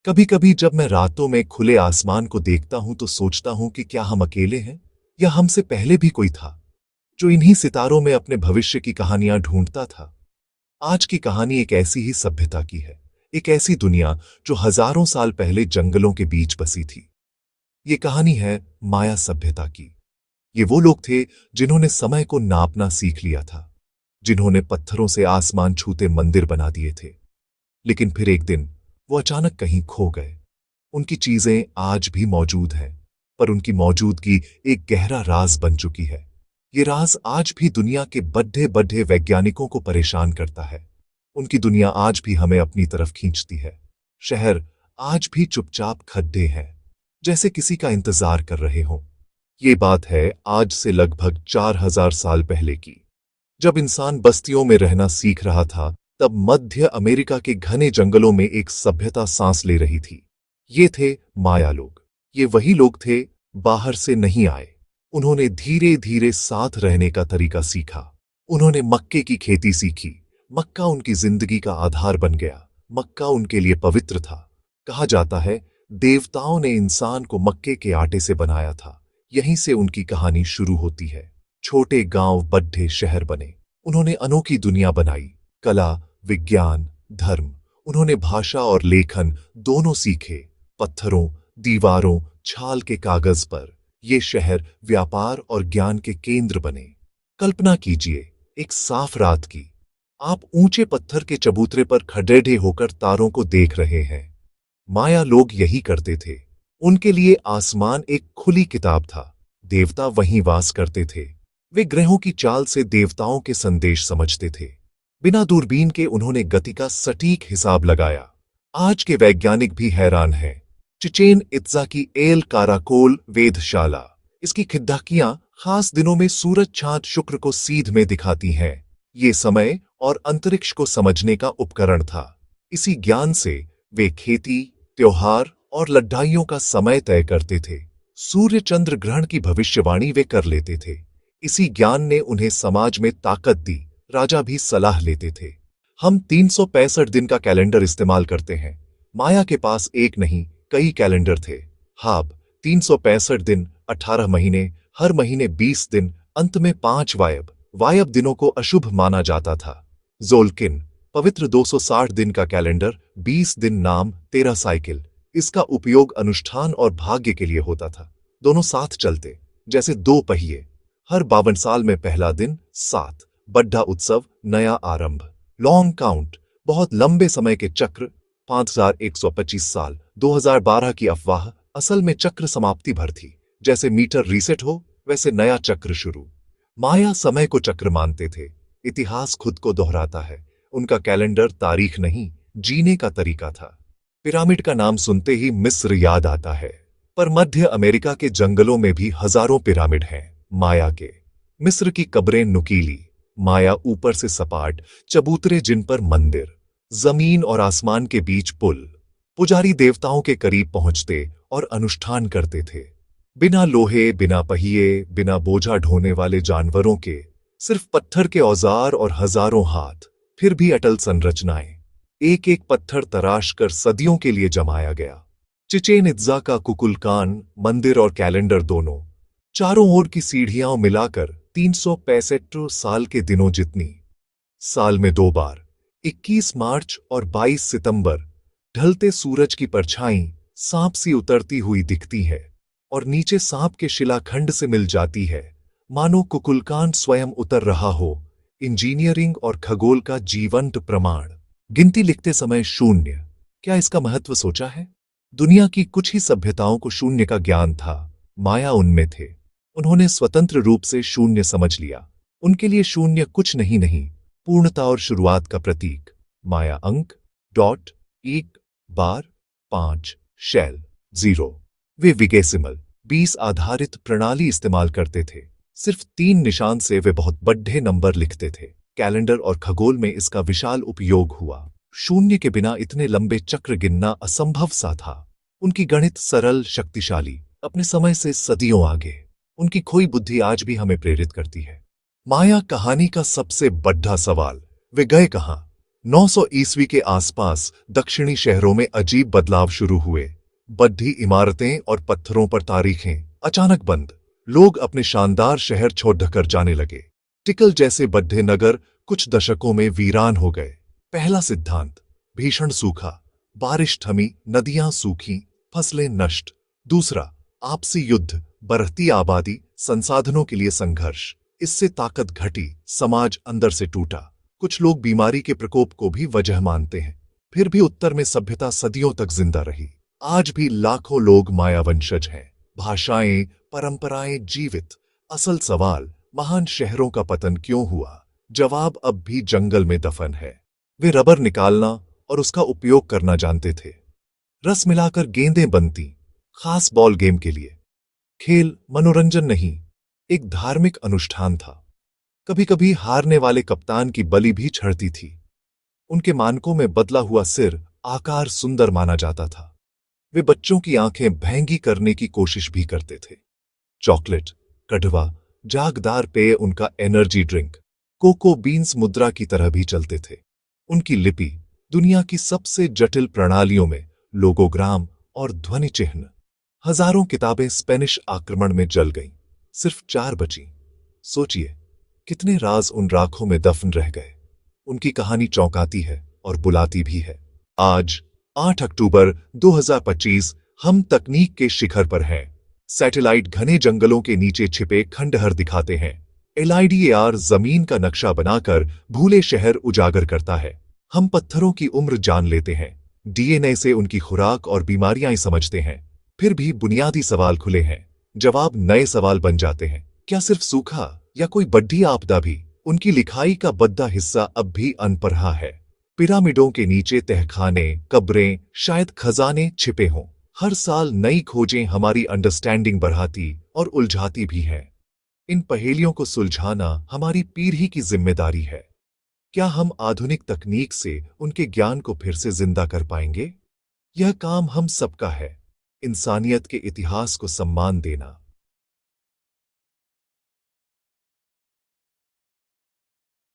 कभी कभी जब मैं रातों में खुले आसमान को देखता हूं तो सोचता हूं कि क्या हम अकेले हैं या हमसे पहले भी कोई था जो इन्हीं सितारों में अपने भविष्य की कहानियां ढूंढता था। आज की कहानी एक ऐसी ही सभ्यता की है, एक ऐसी दुनिया जो हजारों साल पहले जंगलों के बीच बसी थी। ये कहानी है माया सभ्यता की। ये वो लोग थे जिन्होंने समय को नापना सीख लिया था, जिन्होंने पत्थरों से आसमान छूते मंदिर बना दिए थे। लेकिन फिर एक दिन वो अचानक कहीं खो गए। उनकी चीजें आज भी मौजूद हैं, पर उनकी मौजूदगी एक गहरा राज बन चुकी है। ये राज आज भी दुनिया के बड्ढे बड्ढे वैज्ञानिकों को परेशान करता है। उनकी दुनिया आज भी हमें अपनी तरफ खींचती है। शहर आज भी चुपचाप खड्डे हैं, जैसे किसी का इंतजार कर रहे हों। ये बात है आज से लगभग 4000 साल पहले की। जब इंसान बस्तियों में रहना सीख रहा था, तब मध्य अमेरिका के घने जंगलों में एक सभ्यता सांस ले रही थी। ये थे माया लोग। ये वही लोग थे, बाहर से नहीं आए। उन्होंने धीरे धीरे साथ रहने का तरीका सीखा। उन्होंने मक्के की खेती सीखी। मक्का उनकी जिंदगी का आधार बन गया। मक्का उनके लिए पवित्र था। कहा जाता है देवताओं ने इंसान को मक्के के आटे से बनाया था। यहीं से उनकी कहानी शुरू होती है। छोटे गांव बड्ढे शहर बने। उन्होंने अनोखी दुनिया बनाई। कला, विज्ञान, धर्म। उन्होंने भाषा और लेखन दोनों सीखे। पत्थरों, दीवारों, छाल के कागज पर ये शहर व्यापार और ज्ञान के केंद्र बने। कल्पना कीजिए, एक साफ रात की। आप ऊंचे पत्थर के चबूतरे पर खड़े होकर तारों को देख रहे हैं। माया लोग यही करते थे। उनके लिए आसमान एक खुली किताब था। देवता वहीं वास करते थे। वे ग्रहों की चाल से देवताओं के संदेश समझते थे। बिना दूरबीन के उन्होंने गति का सटीक हिसाब लगाया। आज के वैज्ञानिक भी हैरान हैं। चिचेन इत्जा की एल काराकोल वेधशाला, इसकी खिड़कियां खास दिनों में सूरज चांद शुक्र को सीध में दिखाती हैं। ये समय और अंतरिक्ष को समझने का उपकरण था। इसी ज्ञान से वे खेती, त्योहार और लड़ाइयों का समय तय करते थे। सूर्य चंद्र ग्रहण की भविष्यवाणी वे कर लेते थे। इसी ज्ञान ने उन्हें समाज में ताकत दी। राजा भी सलाह लेते थे। हम 365 दिन का कैलेंडर इस्तेमाल करते हैं। माया के पास एक नहीं, कई कैलेंडर थे। हाब 365 दिन, 18 महीने, हर महीने 20 दिन, अंत में 5 वायब दिनों को अशुभ माना जाता था। जोल्किन, पवित्र 260 दिन का कैलेंडर, 20 दिन नाम, 13 साइकिल। इसका उपयोग अनुष्ठान और भाग्य के लिए होता था। दोनों साथ चलते, जैसे दो पहिए। हर 52 साल में पहला दिन, 7 बड्ढा उत्सव, नया आरंभ। लॉन्ग काउंट, बहुत लंबे समय के चक्र, 5125 साल। 2012 की अफवाह, असल में चक्र समाप्ति भर थी। जैसे मीटर रीसेट हो, वैसे नया चक्र शुरू। माया समय को चक्र मानते थे। इतिहास खुद को दोहराता है। उनका कैलेंडर तारीख नहीं, जीने का तरीका था। पिरामिड का नाम सुनते ही मिस्र याद आता है, पर मध्य अमेरिका के जंगलों में भी हजारों पिरामिड हैं माया के। मिस्र की कब्रें नुकीली, माया ऊपर से सपाट, चबूतरे जिन पर मंदिर, जमीन और आसमान के बीच पुल। पुजारी देवताओं के करीब पहुंचते और अनुष्ठान करते थे। बिना लोहे, बिना पहिए, बिना बोझा ढोने वाले जानवरों के, सिर्फ पत्थर के औजार और हजारों हाथ, फिर भी अटल संरचनाएं। एक एक पत्थर तराश कर सदियों के लिए जमाया गया। चिचेन इत्जा का कुकुलकान मंदिर और कैलेंडर दोनों, चारों ओर की सीढ़ियां मिलाकर 365 साल के दिनों जितनी। साल में 2 बार, 21 मार्च और 22 सितंबर, ढलते सूरज की परछाई सांप सी उतरती हुई दिखती है और नीचे सांप के शिलाखंड से मिल जाती है, मानो कुकुलकान स्वयं उतर रहा हो। इंजीनियरिंग और खगोल का जीवंत प्रमाण। गिनती लिखते समय शून्य। क्या इसका महत्व सोचा है? दुनिया की कुछ ही सभ्यताओं को शून्य का ज्ञान था। माया उनमें थे। उन्होंने स्वतंत्र रूप से शून्य समझ लिया। उनके लिए शून्य कुछ नहीं, पूर्णता और शुरुआत का प्रतीक। माया अंक, डॉट, 1 बार, 5 शैल, 0। वे विगेसिमल 20 आधारित प्रणाली इस्तेमाल करते थे। सिर्फ 3 निशान से वे बहुत बड्ढे नंबर लिखते थे। कैलेंडर और खगोल में इसका विशाल उपयोग हुआ। शून्य के बिना इतने लंबे चक्र गिनना असंभव सा था। उनकी गणित सरल, शक्तिशाली, अपने समय से सदियों आगे। उनकी खोई बुद्धि आज भी हमें प्रेरित करती है। माया कहानी का सबसे बड़ा सवाल, वे गए कहां? 900 ईस्वी के आसपास दक्षिणी शहरों में अजीब बदलाव शुरू हुए। बद्धी इमारतें और पत्थरों पर तारीखें अचानक बंद। लोग अपने शानदार शहर छोड़कर जाने लगे। टिकल जैसे बड्ढे नगर कुछ दशकों में वीरान हो गए। पहला सिद्धांत, भीषण सूखा, बारिश थमी, नदियां सूखी, फसलें नष्ट। दूसरा, आपसी युद्ध, बढ़ती आबादी, संसाधनों के लिए संघर्ष। इससे ताकत घटी, समाज अंदर से टूटा। कुछ लोग बीमारी के प्रकोप को भी वजह मानते हैं। फिर भी उत्तर में सभ्यता सदियों तक जिंदा रही। आज भी लाखों लोग माया वंशज हैं, भाषाएं, परंपराएं जीवित। असल सवाल, महान शहरों का पतन क्यों हुआ? जवाब अब भी जंगल में दफन है। वे रबर निकालना और उसका उपयोग करना जानते थे। रस मिलाकर गेंदें बनती, खास बॉल गेम के लिए। खेल मनोरंजन नहीं, एक धार्मिक अनुष्ठान था। कभी कभी हारने वाले कप्तान की बलि भी चढ़ती थी। उनके मानकों में बदला हुआ सिर, आकार सुंदर माना जाता था। वे बच्चों की आंखें भैंगी करने की कोशिश भी करते थे। चॉकलेट, कढ़वा, जागदार पेय उनका एनर्जी ड्रिंक। कोको बीन्स मुद्रा की तरह भी चलते थे। उनकी लिपि दुनिया की सबसे जटिल प्रणालियों में लोगोग्राम और ध्वनि चिह्न। हजारों किताबें स्पेनिश आक्रमण में जल गईं, सिर्फ 4 बची। सोचिए, कितने राज उन राखों में दफन रह गए। उनकी कहानी चौंकाती है और बुलाती भी है। आज 8 अक्टूबर 2025 हम तकनीक के शिखर पर हैं। सैटेलाइट घने जंगलों के नीचे छिपे खंडहर दिखाते हैं। LIDAR जमीन का नक्शा बनाकर भूले शहर उजागर करता है। हम पत्थरों की उम्र जान लेते हैं, DNA से उनकी खुराक और बीमारियां समझते हैं। फिर भी बुनियादी सवाल खुले हैं, जवाब नए सवाल बन जाते हैं। क्या सिर्फ सूखा या कोई बड्ढी आपदा भी उनकी लिखाई का बद्दा हिस्सा अब भी अनपढ़ा है? पिरामिडों के नीचे तहखाने, कब्रें, शायद खजाने छिपे हों। हर साल नई खोजें हमारी अंडरस्टैंडिंग बढ़ाती और उलझाती भी हैं। इन पहेलियों को सुलझाना हमारी पीढ़ी की जिम्मेदारी है। क्या हम आधुनिक तकनीक से उनके ज्ञान को फिर से जिंदा कर पाएंगे? यह काम हम सबका है, इंसानियत के इतिहास को सम्मान देना।